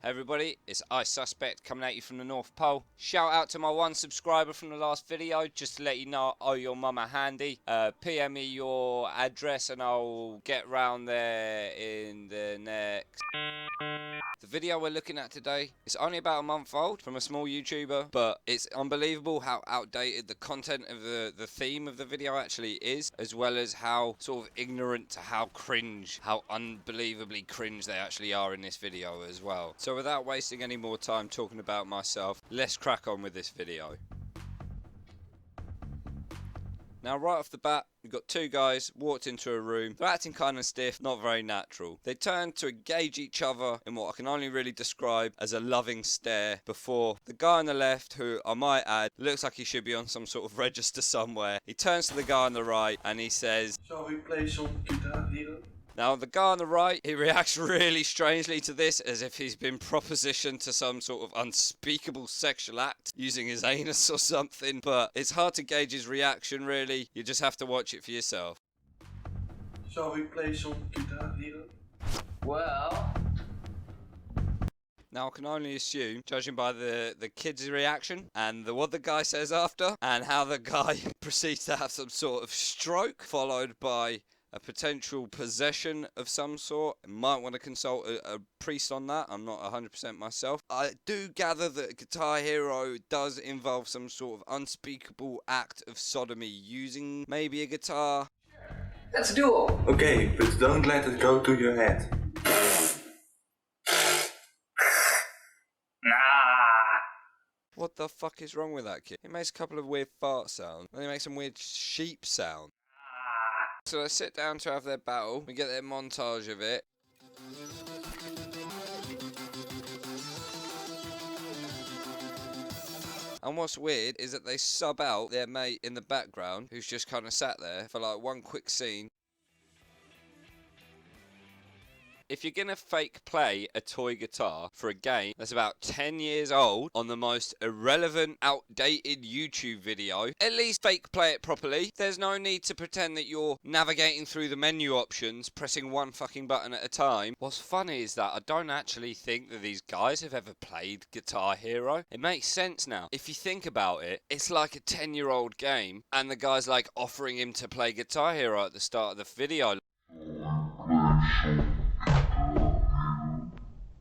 Hey everybody, it's IceSuspect coming at you from the North Pole. Shout out to my one subscriber from the last video, just to let you know I owe your mum a handy. PM me your address and I'll get round there in the next... The video we're looking at today is only about a month old from a small YouTuber, but it's unbelievable how outdated the content of the theme of the video actually is, as well as how sort of ignorant to how cringe, how unbelievably cringe they actually are in this video as well. So without wasting any more time talking about myself, let's crack on with this video. Now right off the bat, we've got two guys walked into a room. They're acting kind of stiff, not very natural. They turn to engage each other in what I can only really describe as a loving stare before the guy on the left, who I might add, looks like he should be on some sort of register somewhere. He turns to the guy on the right and he says, "Shall we play some guitar hero?" Now the guy on the right, he reacts really strangely to this, as if he's been propositioned to some sort of unspeakable sexual act using his anus or something, but it's hard to gauge his reaction really, you just have to watch it for yourself. "Shall we play some guitar hero?" Well... Now I can only assume, judging by the kid's reaction and what the guy says after, and how the guy proceeds to have some sort of stroke, followed by a potential possession of some sort. Might want to consult a priest on that. I'm not 100% myself. I do gather that Guitar Hero does involve some sort of unspeakable act of sodomy using maybe a guitar. Let's duel! Okay, but don't let it go to your head. Nah. What the fuck is wrong with that kid? He makes a couple of weird fart sounds, and he makes some weird sheep sound. So they sit down to have their battle, we get their montage of it. And what's weird is that they sub out their mate in the background, who's just kind of sat there for like one quick scene. If you're gonna fake play a toy guitar for a game that's about 10 years old on the most irrelevant, outdated YouTube video, at least fake play it properly. There's no need to pretend that you're navigating through the menu options, pressing one fucking button at a time. What's funny is that I don't actually think that these guys have ever played Guitar Hero. It makes sense now. If you think about it, it's like a 10-year-old game, and the guy's like offering him to play Guitar Hero at the start of the video.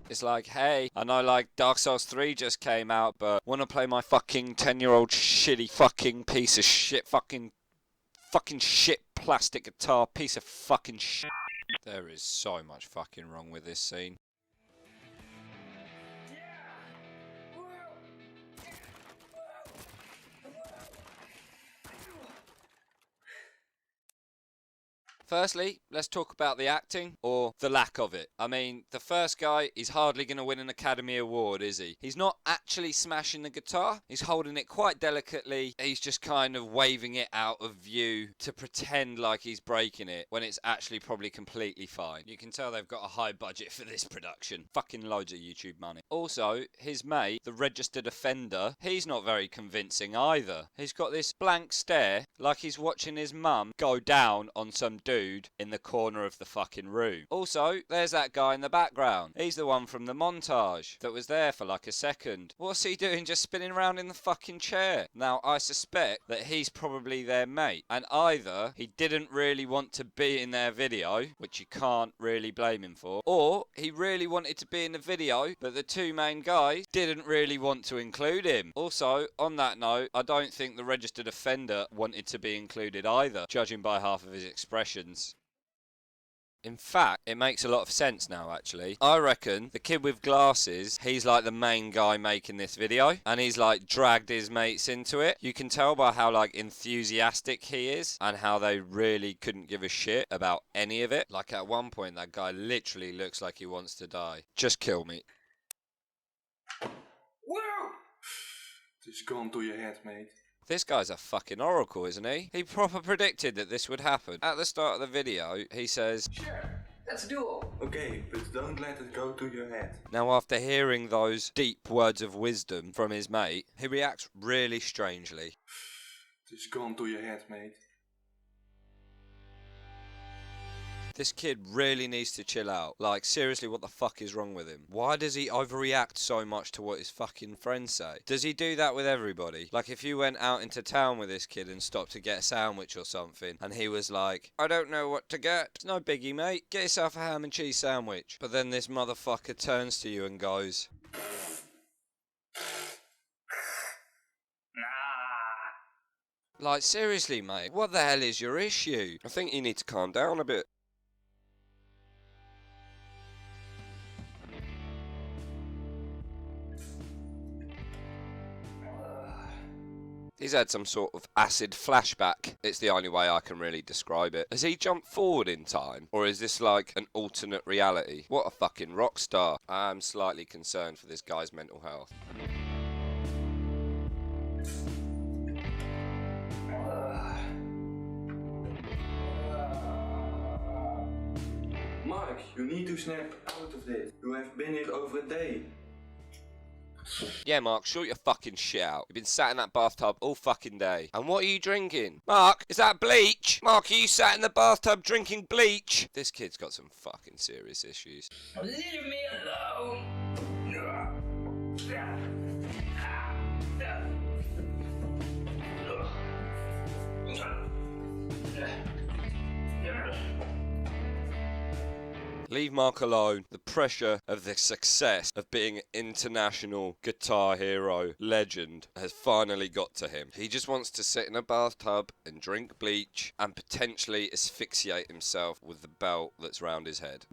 It's like, hey, I know like Dark Souls 3 just came out, but wanna play my fucking 10-year-old shitty fucking piece of shit fucking shit plastic guitar piece of fucking shit. There is so much fucking wrong with this scene. Firstly, let's talk about the acting, or the lack of it. I mean, the first guy is hardly going to win an Academy Award, is he? He's not actually smashing the guitar. He's holding it quite delicately. He's just kind of waving it out of view to pretend like he's breaking it, when it's actually probably completely fine. You can tell they've got a high budget for this production. Fucking loads of YouTube money. Also, his mate, the registered offender, he's not very convincing either. He's got this blank stare, like he's watching his mum go down on some dude in the corner of the fucking room. Also, there's that guy in the background. He's the one from the montage that was there for like a second. What's he doing just spinning around in the fucking chair? Now, I suspect that he's probably their mate, and either he didn't really want to be in their video, which you can't really blame him for, or he really wanted to be in the video, but the two main guys didn't really want to include him. Also, on that note, I don't think the registered offender wanted to be included either, judging by half of his expressions. In fact, it makes a lot of sense now, actually. I reckon the kid with glasses, he's like the main guy making this video, and he's like dragged his mates into it. You can tell by how like enthusiastic he is, and how they really couldn't give a shit about any of it. Like at one point, that guy literally looks like he wants to die. Just kill me. Woo! It's gone to your head, mate. This guy's a fucking oracle, isn't he? He proper predicted that this would happen. At the start of the video, he says, Sure, let's duel! Okay, but don't let it go to your head. Now after hearing those deep words of wisdom from his mate, he reacts really strangely. It's gone to your head, mate. This kid really needs to chill out. Like, seriously, what the fuck is wrong with him? Why does he overreact so much to what his fucking friends say? Does he do that with everybody? Like, if you went out into town with this kid and stopped to get a sandwich or something, and he was like, I don't know what to get. It's no biggie, mate. Get yourself a ham and cheese sandwich. But then this motherfucker turns to you and goes, like, seriously, mate, what the hell is your issue? I think you need to calm down a bit. He's had some sort of acid flashback. It's the only way I can really describe it. Has he jumped forward in time? Or is this like an alternate reality? What a fucking rock star. I'm slightly concerned for this guy's mental health. Mark, you need to snap out of this. You have been here over a day. Yeah, Mark, sort your fucking shit out. You've been sat in that bathtub all fucking day. And what are you drinking? Mark, is that bleach? Mark, are you sat in the bathtub drinking bleach? This kid's got some fucking serious issues. Leave me alone. Leave Mark alone. The pressure of the success of being an international guitar hero legend has finally got to him. He just wants to sit in a bathtub and drink bleach and potentially asphyxiate himself with the belt that's round his head.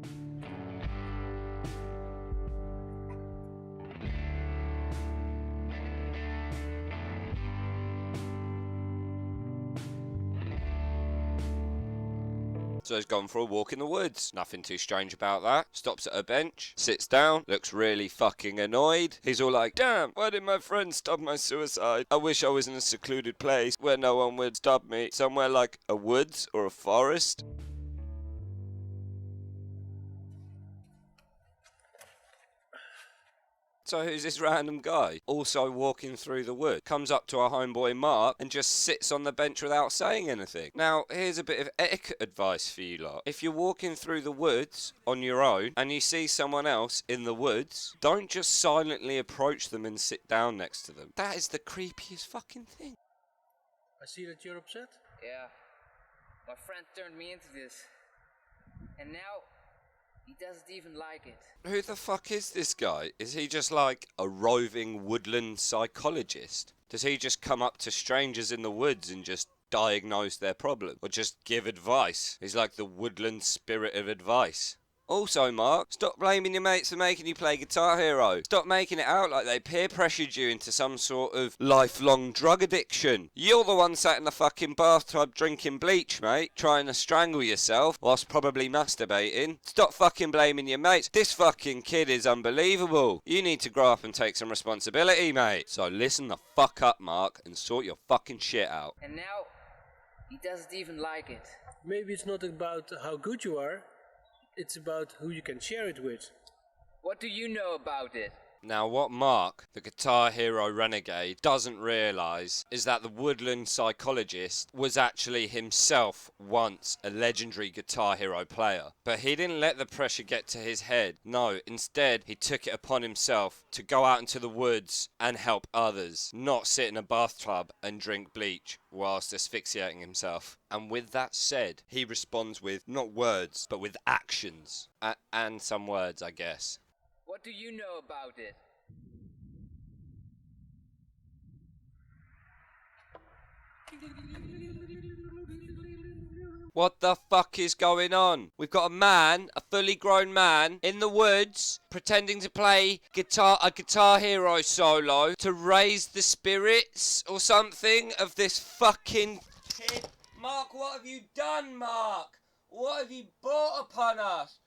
So he's gone for a walk in the woods. Nothing too strange about that. Stops at a bench, sits down, looks really fucking annoyed. He's all like, damn, why did my friend stop my suicide? I wish I was in a secluded place where no one would stop me. Somewhere like a woods or a forest. So who's this random guy? Also walking through the wood. Comes up to our homeboy Mark and just sits on the bench without saying anything. Now, here's a bit of etiquette advice for you lot. If you're walking through the woods on your own and you see someone else in the woods, don't just silently approach them and sit down next to them. That is the creepiest fucking thing. I see that you're upset. Yeah. My friend turned me into this. And now, he doesn't even like it. Who the fuck is this guy? Is he just like a roving woodland psychologist? Does he just come up to strangers in the woods and just diagnose their problem? Or just give advice? He's like the woodland spirit of advice. Also, Mark, stop blaming your mates for making you play Guitar Hero. Stop making it out like they peer pressured you into some sort of lifelong drug addiction. You're the one sat in the fucking bathtub drinking bleach, mate, trying to strangle yourself whilst probably masturbating. Stop fucking blaming your mates. This fucking kid is unbelievable. You need to grow up and take some responsibility, mate. So listen the fuck up, Mark, and sort your fucking shit out. And now, he doesn't even like it. Maybe it's not about how good you are, it's about who you can share it with. What do you know about it? Now, what Mark, the Guitar Hero renegade, doesn't realise is that the woodland psychologist was actually himself once a legendary Guitar Hero player. But he didn't let the pressure get to his head. No, instead, he took it upon himself to go out into the woods and help others, not sit in a bathtub and drink bleach whilst asphyxiating himself. And with that said, he responds with not words, but with actions. And some words, I guess. What do you know about it? What the fuck is going on? We've got a man, a fully grown man, in the woods, pretending to play a Guitar Hero solo to raise the spirits or something of this fucking kid. Mark, what have you done, Mark? What have you brought upon us?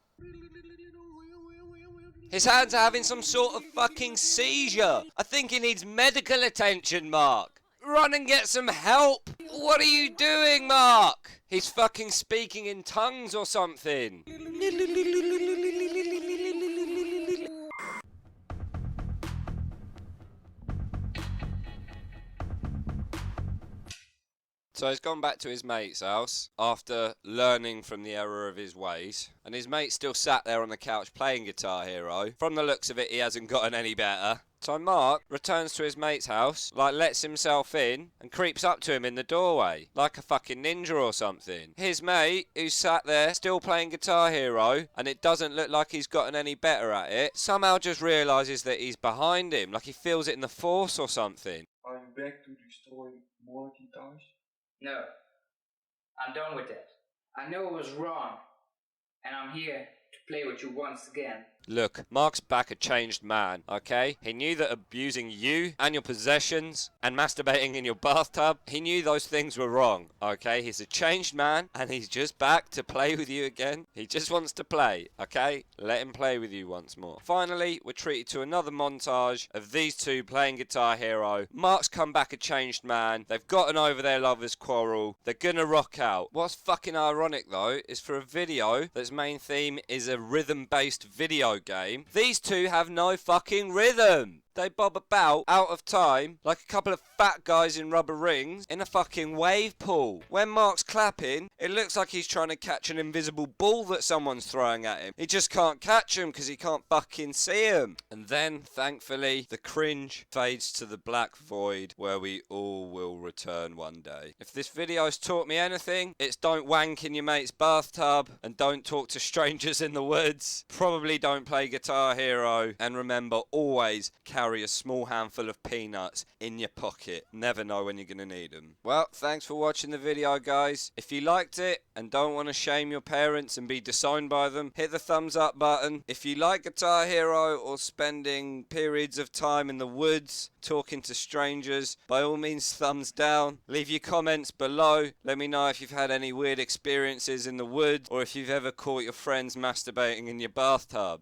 His hands are having some sort of fucking seizure. I think he needs medical attention, Mark. Run and get some help. What are you doing, Mark? He's fucking speaking in tongues or something. So he's gone back to his mate's house after learning from the error of his ways. And his mate still sat there on the couch playing Guitar Hero. From the looks of it, he hasn't gotten any better. So Mark returns to his mate's house, lets himself in, and creeps up to him in the doorway, like a fucking ninja or something. His mate, who's sat there, still playing Guitar Hero, and it doesn't look like he's gotten any better at it, somehow just realises that he's behind him, like he feels it in the force or something. Are you back to destroy more guitars? No. I'm done with that. I know it was wrong. And I'm here to play with you once again. Look, Mark's back a changed man, okay? He knew that abusing you and your possessions and masturbating in your bathtub, he knew those things were wrong, okay? He's a changed man and he's just back to play with you again. He just wants to play, okay? Let him play with you once more. Finally, we're treated to another montage of these two playing Guitar Hero. Mark's come back a changed man. They've gotten over their lovers' quarrel. They're gonna rock out. What's fucking ironic though is for a video that's main theme is a rhythm-based video game, these two have no fucking rhythm. They bob about, out of time, like a couple of fat guys in rubber rings, in a fucking wave pool. When Mark's clapping, it looks like he's trying to catch an invisible ball that someone's throwing at him. He just can't catch him because he can't fucking see him. And then, thankfully, the cringe fades to the black void where we all will return one day. If this video's taught me anything, it's don't wank in your mate's bathtub and don't talk to strangers in the woods. Probably don't play Guitar Hero. And remember, always carry a small handful of peanuts in your pocket. Never know when you're going to need them. Well, thanks for watching the video, guys. If you liked it and don't want to shame your parents and be disowned by them, hit the thumbs up button. If you like Guitar Hero or spending periods of time in the woods talking to strangers, by all means thumbs down. Leave your comments below. Let me know if you've had any weird experiences in the woods or if you've ever caught your friends masturbating in your bathtub.